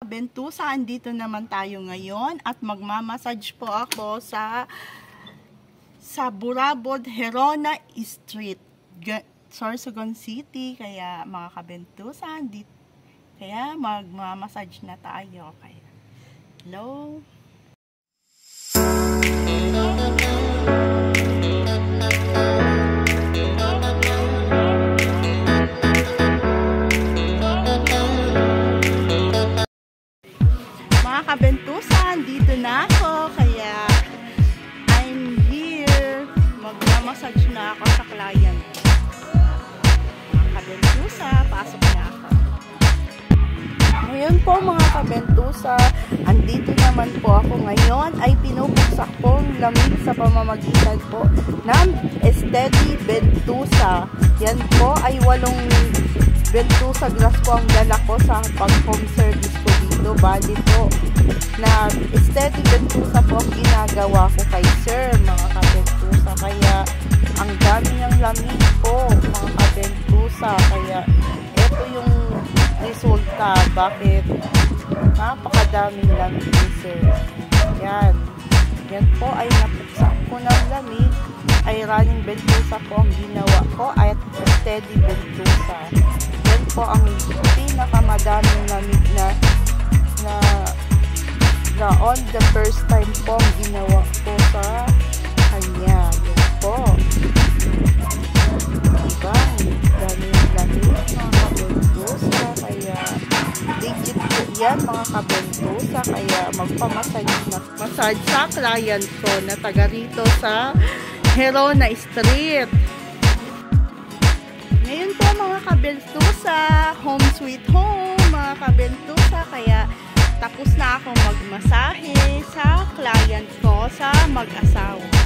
kabentusa, andito naman tayo ngayon at magmamassage po ako sa Burabod, Herona Street, Sorsogon City. Kaya mga kabentusa, kaya magmamassage na tayo. Kaya, hello? Kabentusan, dito na ako, kaya I'm here, magmamassage na ako sa client. Kabentusa, pasok na ako. Ngayon po mga kabentusa, andito naman po ako ngayon, ay pinupuksak po ang lamig sa pamamagitan po ng Steady Bentusa. Yan po ay 8 Bentusa glass po ang dala ko sa pag-home service ko dito. Bali po na Steady Bentusa po ang ginagawa ko kay sir, mga kabentusa. Kaya ang dami ng lamig po, mga kabentusa. Kaya ito yung resulta. Bakit? Napakadaming lamig ni sir. Yan. Yan po ay napuksak ko ng lamig. Ay running bentusa po ang ginawa ko at Steady Bentusa. Yan po ang pinakamadaming lamig na on the first time po ang ginawa ko sa kanya. Yan po. Diba? Daming lamig mga kabentusa. Kaya legit po yan mga kabentusa. Kaya magpamassage sa client ko na taga rito sa Herona Street. Ngayon po mga kabentusa, home sweet home mga kabentusa. Kaya tapos na akong magmasahe sa client ko sa mag-asawa.